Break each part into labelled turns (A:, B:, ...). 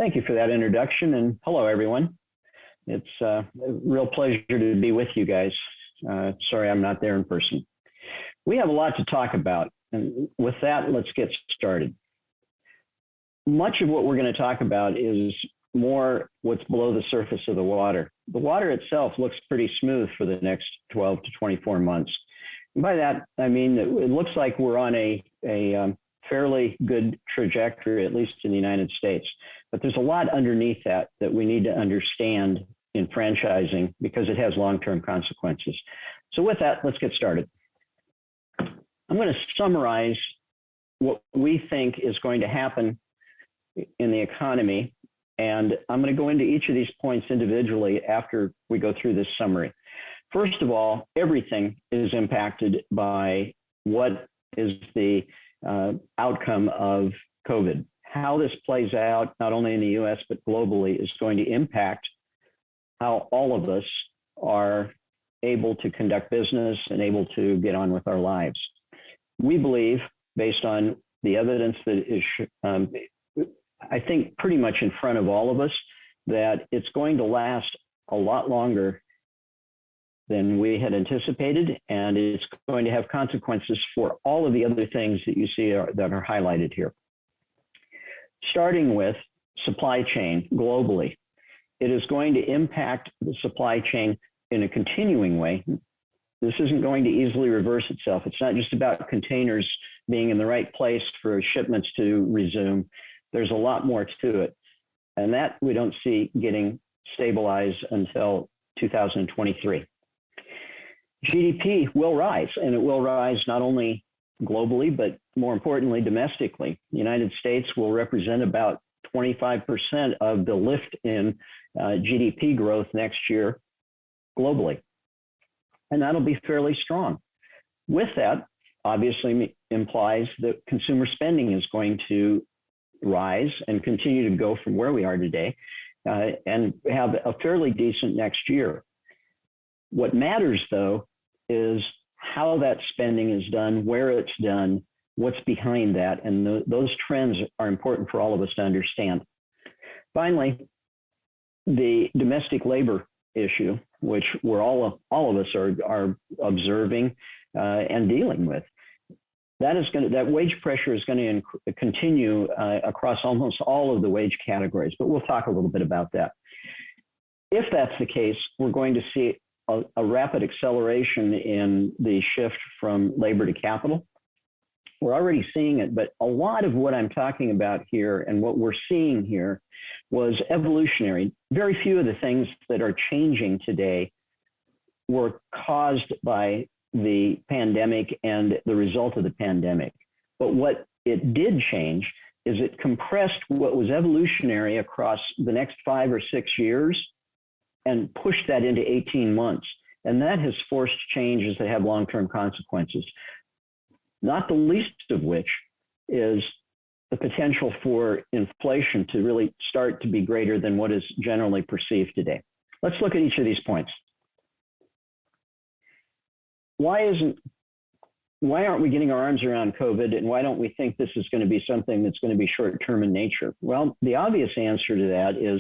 A: Thank you for that introduction, and hello, everyone. It's a real pleasure to be with you guys. Sorry I'm not there in person. We have a lot to talk about, and with that, let's get started. Much of what we're going to talk about is more what's below the surface of the water. The water itself looks pretty smooth for the next 12 to 24 months. And by that, I mean that it looks like we're on a fairly good trajectory, at least in the United States. But there's a lot underneath that we need to understand in franchising because it has long-term consequences. So with that, let's get started. I'm going to summarize what we think is going to happen in the economy, and I'm going to go into each of these points individually after we go through this summary. First of all, everything is impacted by what is the outcome of COVID. How this plays out, not only in the US, but globally, is going to impact how all of us are able to conduct business and able to get on with our lives. We believe, based on the evidence that is, I think, pretty much in front of all of us, that it's going to last a lot longer than we had anticipated, and it's going to have consequences for all of the other things that you see that are highlighted here. Starting with supply chain globally, it is going to impact the supply chain in a continuing way. This isn't going to easily reverse itself. It's not just about containers being in the right place for shipments to resume. There's a lot more to it. And that we don't see getting stabilized until 2023. GDP will rise, and it will rise not only globally, but more importantly, domestically. The United States will represent about 25% of the lift in GDP growth next year globally. And that'll be fairly strong. With that, obviously implies that consumer spending is going to rise and continue to go from where we are today and have a fairly decent next year. What matters, though, is how that spending is done, where it's done, what's behind that, and those trends are important for all of us to understand. Finally, the domestic labor issue, which we're all of us are observing and dealing with. That wage pressure is going to continue across almost all of the wage categories, but we'll talk a little bit about that. If that's the case, we're going to see a rapid acceleration in the shift from labor to capital. We're already seeing it, but a lot of what I'm talking about here and what we're seeing here was evolutionary. Very few of the things that are changing today were caused by the pandemic and the result of the pandemic. But what it did change is it compressed what was evolutionary across the next 5 or 6 years and pushed that into 18 months. And that has forced changes that have long-term consequences, not the least of which is the potential for inflation to really start to be greater than what is generally perceived today. Let's look at each of these points. Why aren't we getting our arms around COVID, and why don't we think this is going to be something that's going to be short-term in nature? Well, the obvious answer to that is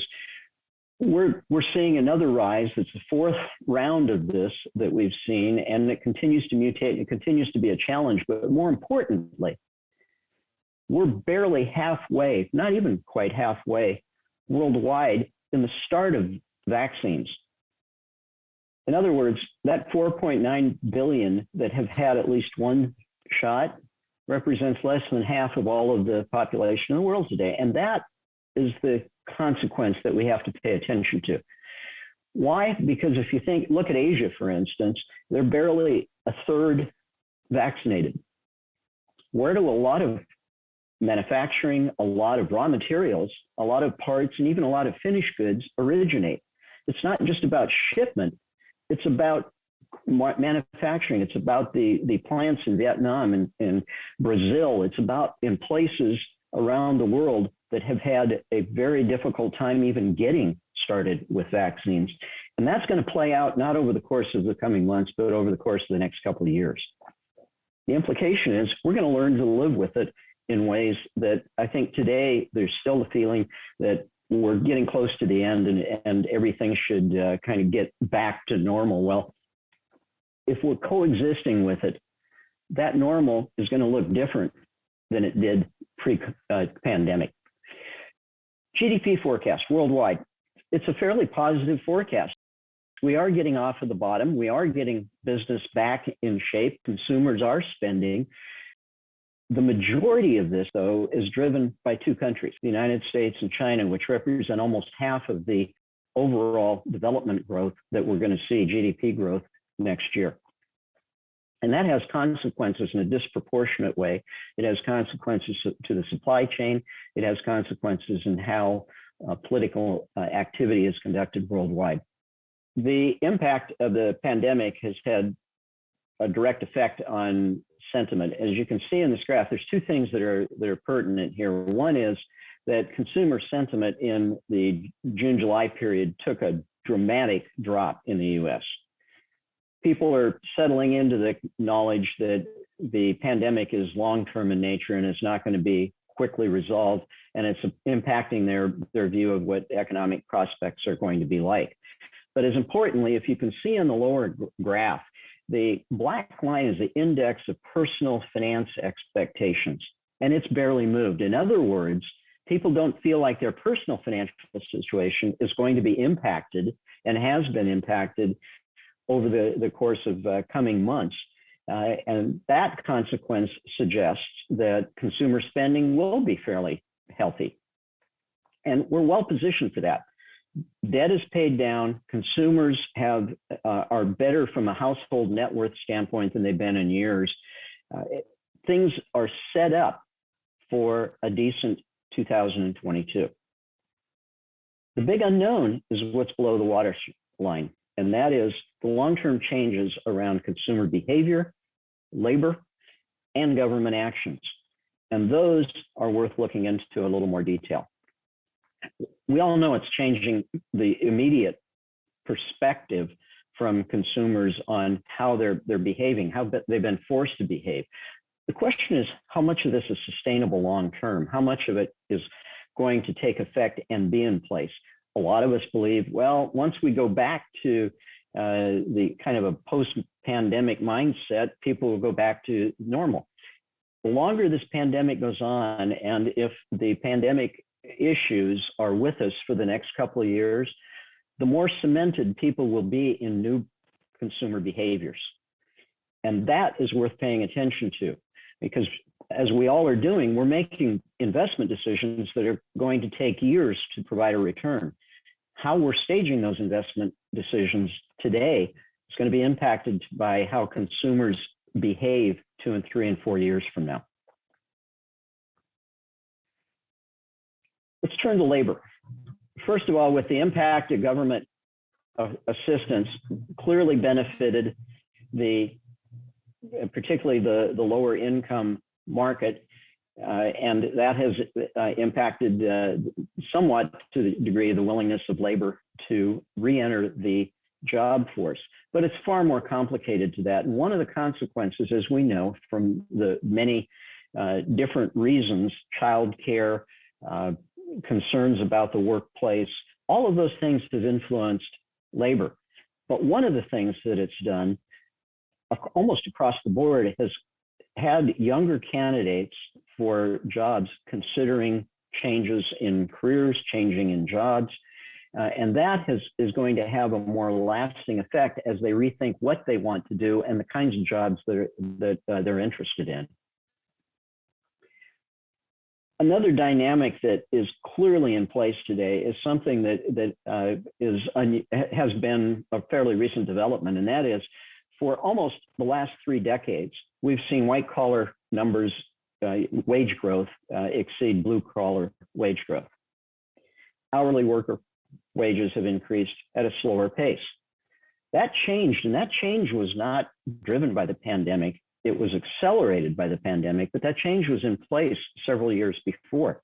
A: we're seeing another rise. It's the fourth round of this that we've seen, and it continues to mutate. It continues to be a challenge, but more importantly, we're barely halfway, not even quite halfway, worldwide in the start of vaccines. In other words, that 4.9 billion that have had at least one shot represents less than half of all of the population in the world today. And that is the consequence that we have to pay attention to. Why? Because if you look at Asia, for instance, they're barely a third vaccinated. Where do a lot of manufacturing, a lot of raw materials, a lot of parts, and even a lot of finished goods originate? It's not just about shipment. It's about manufacturing. It's about the plants in Vietnam and in Brazil. It's about in places around the world that have had a very difficult time even getting started with vaccines. And that's going to play out not over the course of the coming months, but over the course of the next couple of years. The implication is we're going to learn to live with it in ways that I think today there's still a feeling that we're getting close to the end and everything should kind of get back to normal. Well, if we're coexisting with it, that normal is going to look different than it did pre-pandemic. GDP forecast worldwide, it's a fairly positive forecast. We are getting off of the bottom. We are getting business back in shape. Consumers are spending. The majority of this, though, is driven by two countries, the United States and China, which represent almost half of the overall development growth that we're going to see, GDP growth, next year. And that has consequences in a disproportionate way. It has consequences to the supply chain. It has consequences in how political activity is conducted worldwide. The impact of the pandemic has had a direct effect on sentiment. As you can see in this graph, there's two things that are pertinent here. One is that consumer sentiment in the June-July period took a dramatic drop in the US. People are settling into the knowledge that the pandemic is long-term in nature and is not going to be quickly resolved, and it's impacting their view of what economic prospects are going to be like. But as importantly, if you can see on the lower graph, the black line is the index of personal finance expectations, and it's barely moved. In other words, people don't feel like their personal financial situation is going to be impacted and has been impacted over the course of coming months. And that consequence suggests that consumer spending will be fairly healthy. And we're well positioned for that. Debt is paid down. Consumers are better from a household net worth standpoint than they've been in years. Things are set up for a decent 2022. The big unknown is what's below the waterline, and that is the long-term changes around consumer behavior, labor, and government actions. And those are worth looking into a little more detail. We all know it's changing the immediate perspective from consumers on how they're behaving, how they've been forced to behave. The question is, how much of this is sustainable long-term? How much of it is going to take effect and be in place? A lot of us believe, well, once we go back to the kind of a post-pandemic mindset, people will go back to normal. The longer this pandemic goes on, and if the pandemic issues are with us for the next couple of years, the more cemented people will be in new consumer behaviors. And that is worth paying attention to, because as we all are doing, we're making investment decisions that are going to take years to provide a return. How we're staging those investment decisions today is going to be impacted by how consumers behave 2 and 3 and 4 years from now. Let's turn to labor. First of all, with the impact of government assistance, clearly benefited particularly the lower income market, and that has impacted somewhat to the degree of the willingness of labor to re-enter the job force. But it's far more complicated to that. And one of the consequences, as we know from the many different reasons, childcare, concerns about the workplace, all of those things have influenced labor. But one of the things that it's done almost across the board has had younger candidates for jobs considering changes in careers, changing in jobs, and that is going to have a more lasting effect as they rethink what they want to do and the kinds of jobs that they're interested in. Another dynamic that is clearly in place today is something that has been a fairly recent development, and that is, for almost the last 3 decades, we've seen white-collar numbers, wage growth, exceed blue-collar wage growth. Hourly worker wages have increased at a slower pace. That changed, and that change was not driven by the pandemic. It was accelerated by the pandemic, but that change was in place several years before.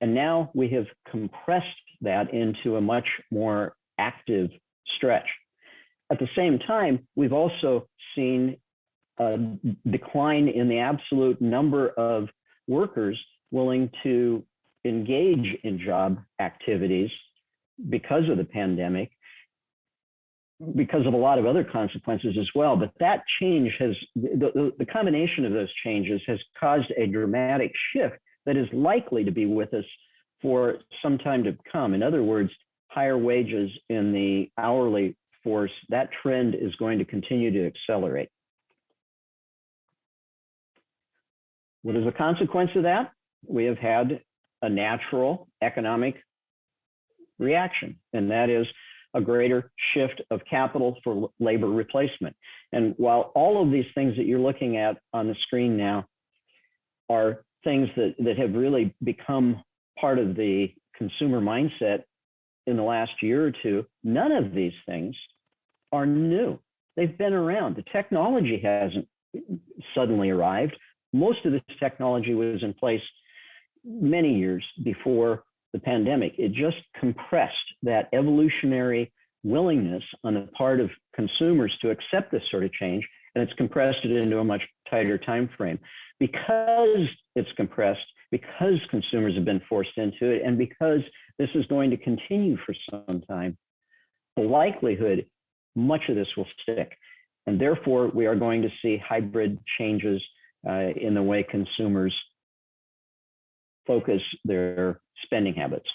A: And now we have compressed that into a much more active stretch. At the same time, we've also seen a decline in the absolute number of workers willing to engage in job activities because of the pandemic, because of a lot of other consequences as well. But that change has, the combination of those changes has caused a dramatic shift that is likely to be with us for some time to come. In other words, higher wages in the hourly force, that trend is going to continue to accelerate. What is the consequence of that? We have had a natural economic reaction, and that is a greater shift of capital for labor replacement. And while all of these things that you're looking at on the screen now are things that have really become part of the consumer mindset in the last year or two, none of these things are new. They've been around. The technology hasn't suddenly arrived. Most of this technology was in place many years before the pandemic. It just compressed that evolutionary willingness on the part of consumers to accept this sort of change, and it's compressed it into a much tighter time frame. Because it's compressed, because consumers have been forced into it, and because this is going to continue for some time, the likelihood much of this will stick. And therefore, we are going to see hybrid changes in the way consumers focus their spending habits.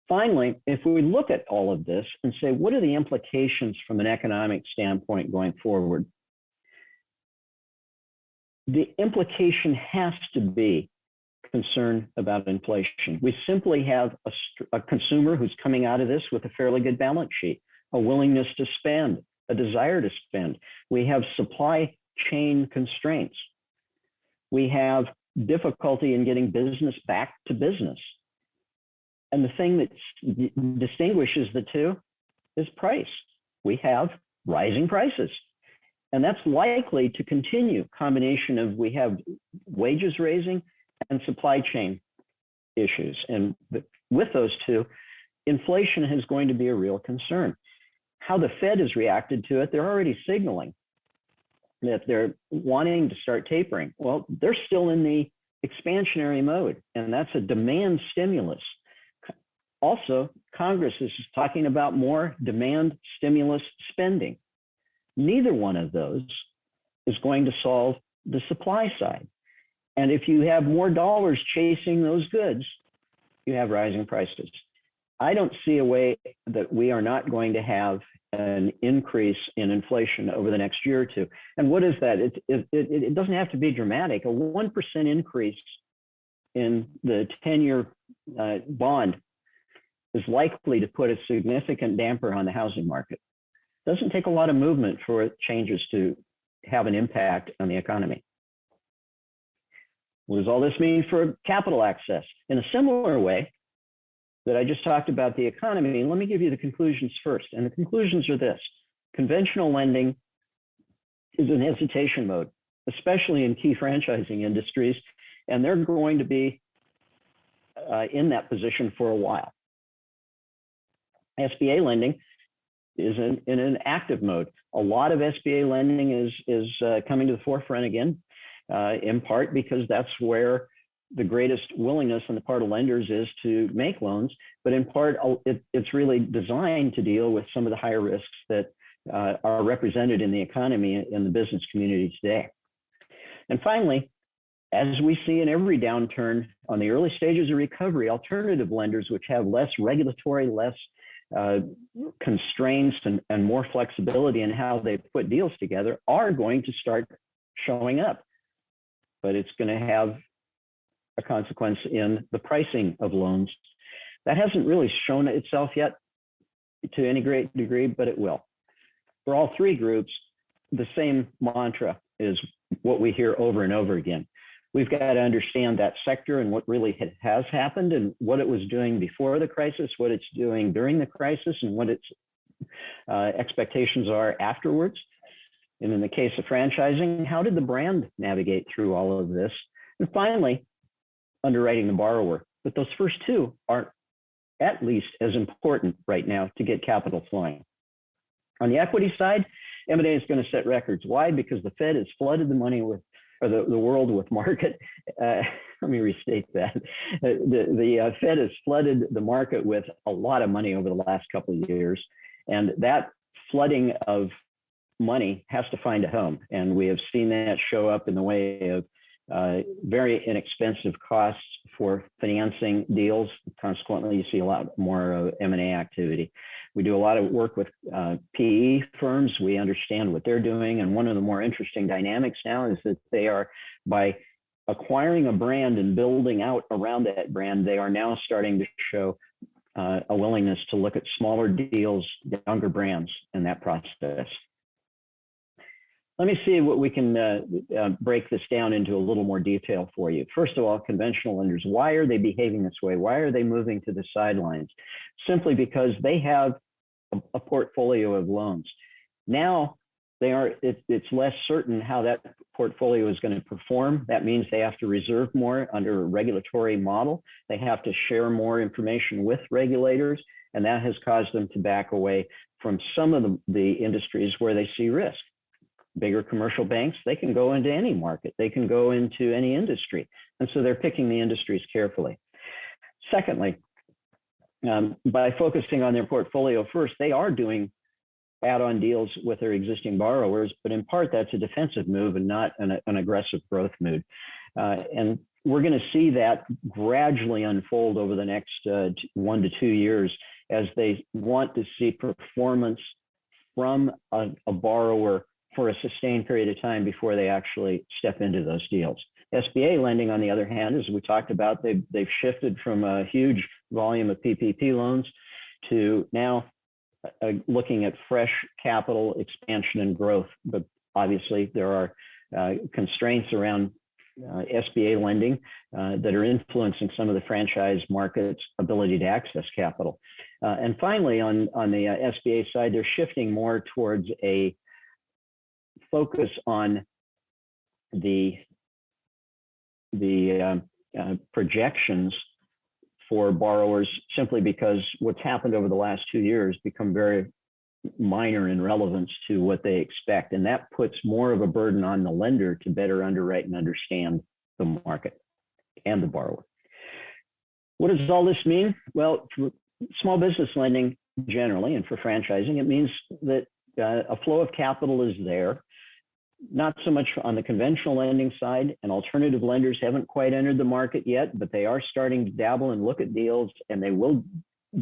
A: Finally, if we look at all of this and say, what are the implications from an economic standpoint going forward? The implication has to be concern about inflation. We simply have a consumer who's coming out of this with a fairly good balance sheet, a willingness to spend, a desire to spend. We have supply chain constraints. We have difficulty in getting business back to business. And the thing that distinguishes the two is price. We have rising prices. And that's likely to continue. Combination of we have wages raising and supply chain issues. And with those two, inflation is going to be a real concern. How the Fed has reacted to it, they're already signaling that they're wanting to start tapering. Well, they're still in the expansionary mode, and that's a demand stimulus. Also, Congress is talking about more demand stimulus spending. Neither one of those is going to solve the supply side. And if you have more dollars chasing those goods, you have rising prices. I don't see a way that we are not going to have an increase in inflation over the next year or two. And what is that? It doesn't have to be dramatic. A 1% increase in the 10-year bond is likely to put a significant damper on the housing market. It doesn't take a lot of movement for changes to have an impact on the economy. What does all this mean for capital access? In a similar way that I just talked about the economy, let me give you the conclusions first. And the conclusions are this: conventional lending is in hesitation mode, especially in key franchising industries, and they're going to be in that position for a while. SBA lending is in an active mode. A lot of SBA lending is coming to the forefront again, in part because that's where the greatest willingness on the part of lenders is to make loans, but in part it's really designed to deal with some of the higher risks that are represented in the economy in the business community today. And finally, as we see in every downturn, on the early stages of recovery, alternative lenders, which have less regulatory, less constraints and more flexibility in how they put deals together, are going to start showing up. But it's going to have a consequence in the pricing of loans. That hasn't really shown itself yet to any great degree, but it will. For all three groups, the same mantra is what we hear over and over again. We've got to understand that sector and what really has happened and what it was doing before the crisis, what it's doing during the crisis, and what its expectations are afterwards. And in the case of franchising, how did the brand navigate through all of this? And finally, underwriting the borrower. But those first two are at least as important right now to get capital flowing. On the equity side, M&A is going to set records. Why? Because the Fed has flooded the money with, or the world with market let me restate that. The Fed has flooded the market with a lot of money over the last couple of years, and that flooding of money has to find a home. And we have seen that show up in the way of very inexpensive costs for financing deals. Consequently, you see a lot more M&A activity. We do a lot of work with PE firms. We understand what they're doing. And one of the more interesting dynamics now is that they are, by acquiring a brand and building out around that brand, they are now starting to show a willingness to look at smaller deals, younger brands in that process. Let me see what we can break this down into a little more detail for you. First of all, conventional lenders, why are they behaving this way? Why are they moving to the sidelines? Simply because they have a portfolio of loans. Now, it's less certain how that portfolio is going to perform. That means they have to reserve more under a regulatory model. They have to share more information with regulators, and that has caused them to back away from some of the industries where they see risk. Bigger commercial banks, they can go into any market. They can go into any industry. And so they're picking the industries carefully. Secondly, by focusing on their portfolio first, they are doing add-on deals with their existing borrowers, but in part that's a defensive move and not an aggressive growth move. And we're going to see that gradually unfold over the next 1 to 2 years as they want to see performance from a borrower for a sustained period of time before they actually step into those deals. SBA lending, on the other hand, as we talked about, they've shifted from a huge volume of PPP loans to now looking at fresh capital expansion and growth. But obviously, there are constraints around SBA lending that are influencing some of the franchise market's ability to access capital. And finally, on the SBA side, they're shifting more towards a focus on the projections for borrowers, simply because what's happened over the last 2 years become very minor in relevance to what they expect. And that puts more of a burden on the lender to better underwrite and understand the market and the borrower. What does all this mean? Well, for small business lending generally, and for franchising, it means that a flow of capital is there. Not so much on the conventional lending side, and alternative lenders haven't quite entered the market yet, but they are starting to dabble and look at deals, and they will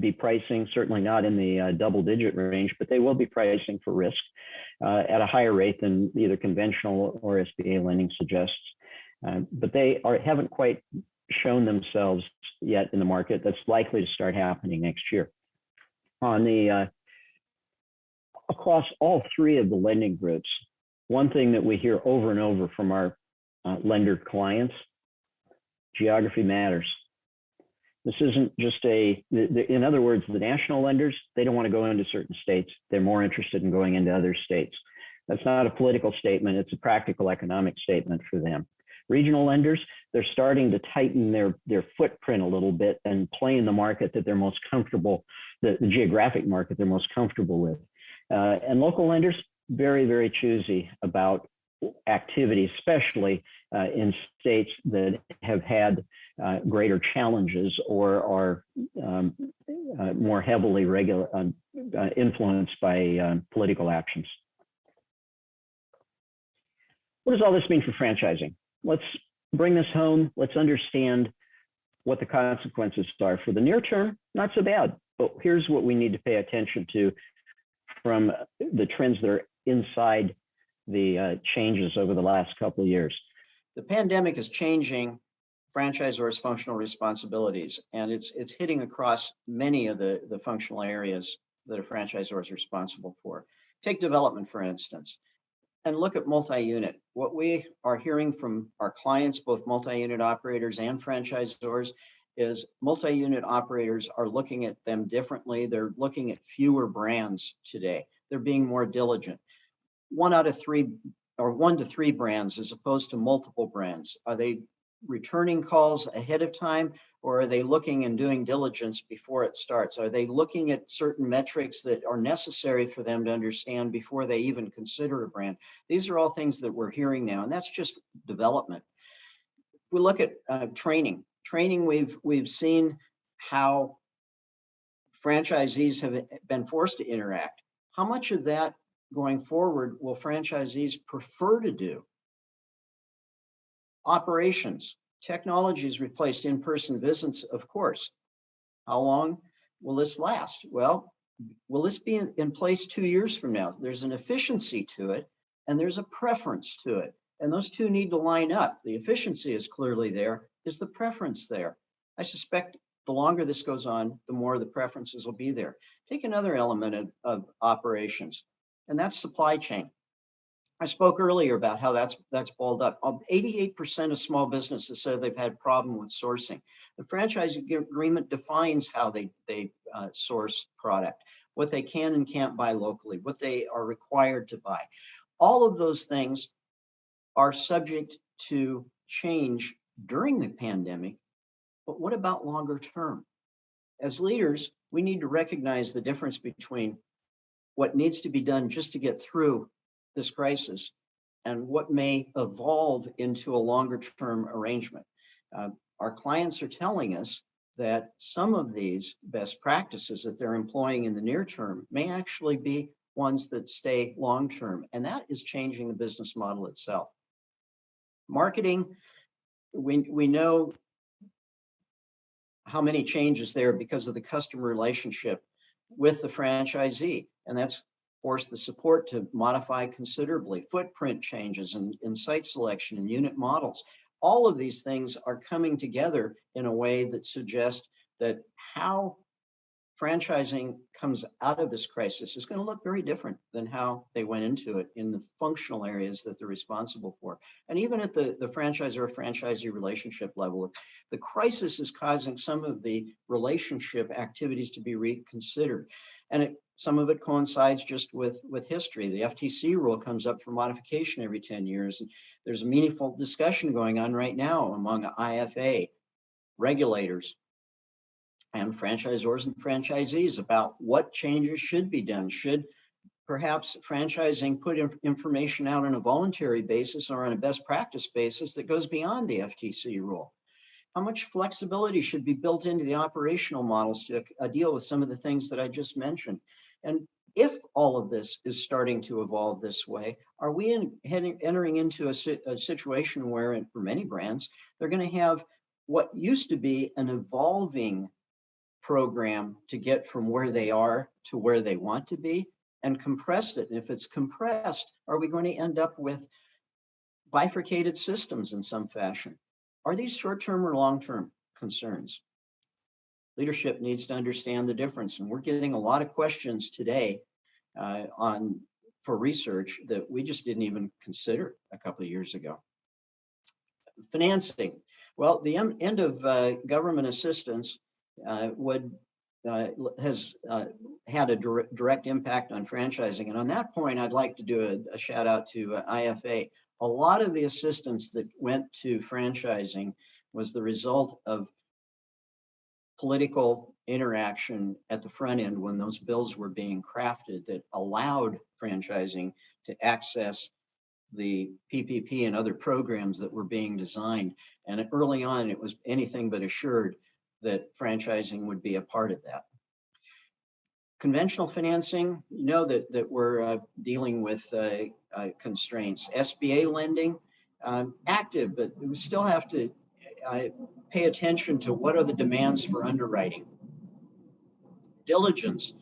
A: be pricing, certainly not in the double-digit range, but they will be pricing for risk at a higher rate than either conventional or SBA lending suggests. But they haven't quite shown themselves yet in the market. That's likely to start happening next year. On the across all three of the lending groups, one thing that we hear over and over from our lender clients: geography matters. This isn't just in other words, the national lenders, they don't want to go into certain states. They're more interested in going into other states. That's not a political statement. It's a practical economic statement for them. Regional lenders, they're starting to tighten their footprint a little bit and play in the market that they're most comfortable, the geographic market they're most comfortable with. And local lenders, very, very choosy about activity, especially in states that have had greater challenges or are more heavily influenced by political actions. What does all this mean for franchising? Let's bring this home. Let's understand what the consequences are. For the near term, not so bad, but here's what we need to pay attention to from the trends that are inside the changes over the last couple of years.
B: The pandemic is changing franchisors' functional responsibilities, and it's hitting across many of the functional areas that a franchisor is responsible for. Take development, for instance, and look at multi-unit. What we are hearing from our clients, both multi-unit operators and franchisors, is multi-unit operators are looking at them differently. They're looking at fewer brands today. They're being more diligent. 1 out of 3 or 1 to 3 brands as opposed to multiple brands. Are they returning calls ahead of time, or are they looking and doing diligence before it starts? Are they looking at certain metrics that are necessary for them to understand before they even consider a brand? These are all things that we're hearing now, and that's just development. we look at training, we've seen how franchisees have been forced to interact. How much of that going forward will franchisees prefer to do? Operations, technology has replaced in-person visits, of course. How long will this last? Well, will this be in place 2 years from now? There's an efficiency to it, and there's a preference to it. And those two need to line up. The efficiency is clearly there. Is the preference there? I suspect the longer this goes on, the more the preferences will be there. Take another element of operations, and that's supply chain. I spoke earlier about how that's balled up. 88% of small businesses said they've had problem with sourcing. The franchise agreement defines how they source product, what they can and can't buy locally, what they are required to buy. All of those things are subject to change during the pandemic, but what about longer term? As leaders, we need to recognize the difference between what needs to be done just to get through this crisis and what may evolve into a longer term arrangement. Our clients are telling us that some of these best practices that they're employing in the near term may actually be ones that stay long term, and that is changing the business model itself. Marketing, we know how many changes there because of the customer relationship with the franchisee, and that's forced the support to modify considerably. Footprint changes in site selection and unit models. All of these things are coming together in a way that suggests that how franchising comes out of this crisis is going to look very different than how they went into it in the functional areas that they're responsible for. And even at the franchisor-franchisee relationship level, the crisis is causing some of the relationship activities to be reconsidered. And some of it coincides just with history. The FTC rule comes up for modification every 10 years. And there's a meaningful discussion going on right now among IFA, regulators, and franchisors and franchisees about what changes should be done. Should perhaps franchising put information out on a voluntary basis or on a best practice basis that goes beyond the FTC rule? How much flexibility should be built into the operational models to deal with some of the things that I just mentioned? And if all of this is starting to evolve this way, are we entering into a situation where, for many brands, they're going to have what used to be an evolving program to get from where they are to where they want to be and compressed it? And if it's compressed, are we going to end up with bifurcated systems in some fashion? Are these short-term or long-term concerns? Leadership needs to understand the difference, and we're getting a lot of questions today for research that we just didn't even consider a couple of years ago. Financing. Well, the end of government assistance has had a direct impact on franchising. And on that point, I'd like to do a shout out to IFA. A lot of the assistance that went to franchising was the result of political interaction at the front end when those bills were being crafted that allowed franchising to access the PPP and other programs that were being designed. And early on, it was anything but assured that franchising would be a part of that. Conventional financing, you know that we're dealing with constraints. SBA lending, active, but we still have to pay attention to what are the demands for underwriting. Diligence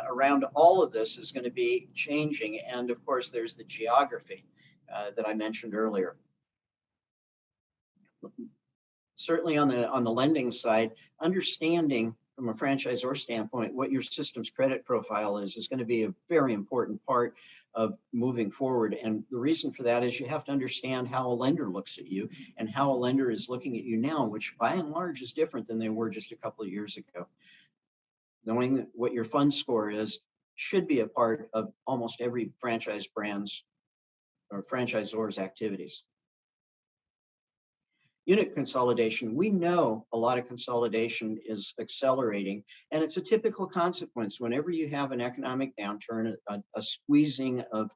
B: around all of this is going to be changing. And of course, there's the geography that I mentioned earlier. Certainly on the lending side, understanding from a franchisor standpoint what your system's credit profile is going to be a very important part of moving forward. And the reason for that is you have to understand how a lender looks at you and how a lender is looking at you now, which by and large is different than they were just a couple of years ago. Knowing what your fund score is should be a part of almost every franchise brand's or franchisor's activities. Unit consolidation. We know a lot of consolidation is accelerating, and it's a typical consequence whenever you have an economic downturn, a squeezing of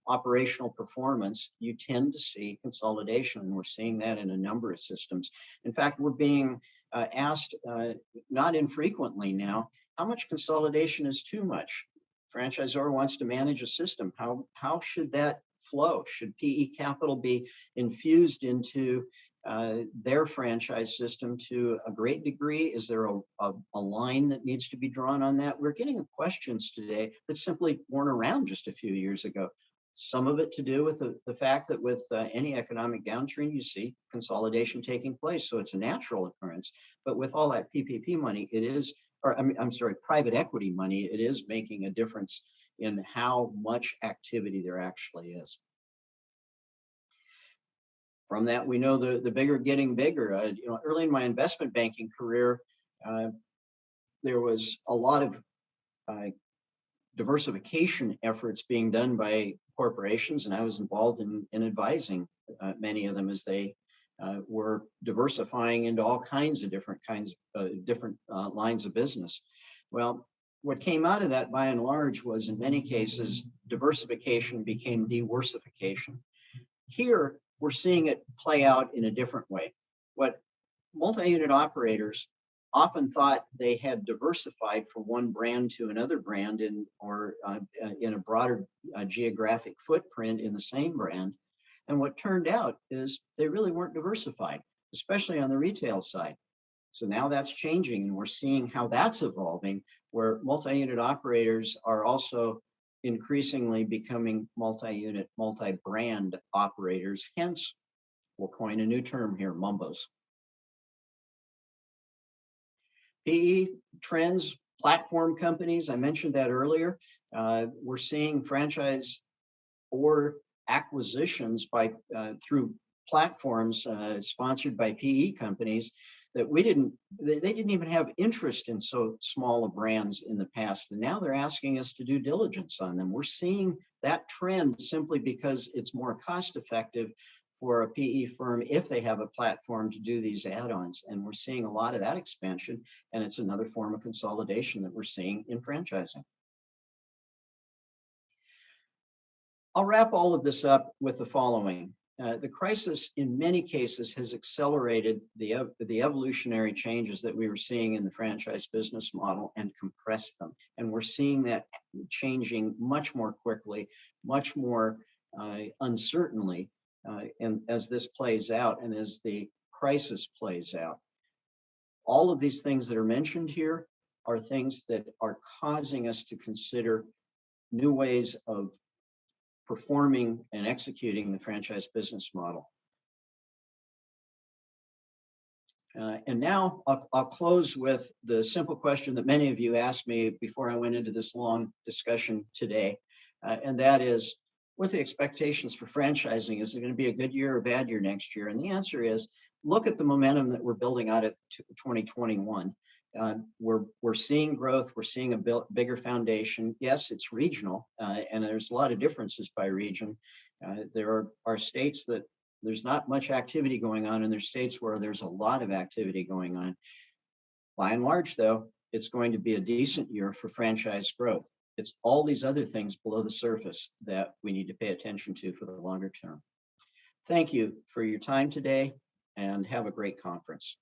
B: operational performance, you tend to see consolidation, and we're seeing that in a number of systems. In fact, we're being asked not infrequently now, how much consolidation is too much? Franchisor wants to manage a system. How should that flow? Should PE capital be infused into their franchise system to a great degree? Is there a line that needs to be drawn on that? We're getting questions today that simply weren't around just a few years ago. Some of it to do with the fact that with any economic downturn, you see consolidation taking place. So it's a natural occurrence. But with all that PPP money, it is, or I'm sorry, private equity money, it is making a difference in how much activity there actually is. From that, we know the bigger getting bigger. You know, early in my investment banking career, there was a lot of diversification efforts being done by corporations, and I was involved in advising many of them as they were diversifying into all kinds of different lines of business. Well, what came out of that by and large was, in many cases, diversification became diversification. Here, we're seeing it play out in a different way. What multi-unit operators often thought they had diversified from one brand to another brand or in a broader geographic footprint in the same brand. And what turned out is they really weren't diversified, especially on the retail side. So now that's changing, and we're seeing how that's evolving, where multi-unit operators are also increasingly becoming multi-unit, multi-brand operators. Hence, we'll coin a new term here, MUMBOs. PE trends, platform companies, I mentioned that earlier. We're seeing franchise or acquisitions by through platforms sponsored by PE companies that they didn't even have interest in so small of brands in the past. And now they're asking us to do diligence on them. We're seeing that trend simply because it's more cost effective for a PE firm if they have a platform to do these add-ons. And we're seeing a lot of that expansion, and it's another form of consolidation that we're seeing in franchising. I'll wrap all of this up with the following. The crisis, in many cases, has accelerated the evolutionary changes that we were seeing in the franchise business model and compressed them. And we're seeing that changing much more quickly, much more uncertainly, and as this plays out and as the crisis plays out. All of these things that are mentioned here are things that are causing us to consider new ways of performing and executing the franchise business model. And now I'll close with the simple question that many of you asked me before I went into this long discussion today. And that is, what's the expectations for franchising? Is it going to be a good year or a bad year next year? And the answer is, look at the momentum that we're building out at 2021. We're seeing growth. We're seeing a bigger foundation. Yes, it's regional, and there's a lot of differences by region. There are states that there's not much activity going on, and there's states where there's a lot of activity going on. By and large, though, it's going to be a decent year for franchise growth. It's all these other things below the surface that we need to pay attention to for the longer term. Thank you for your time today, and have a great conference.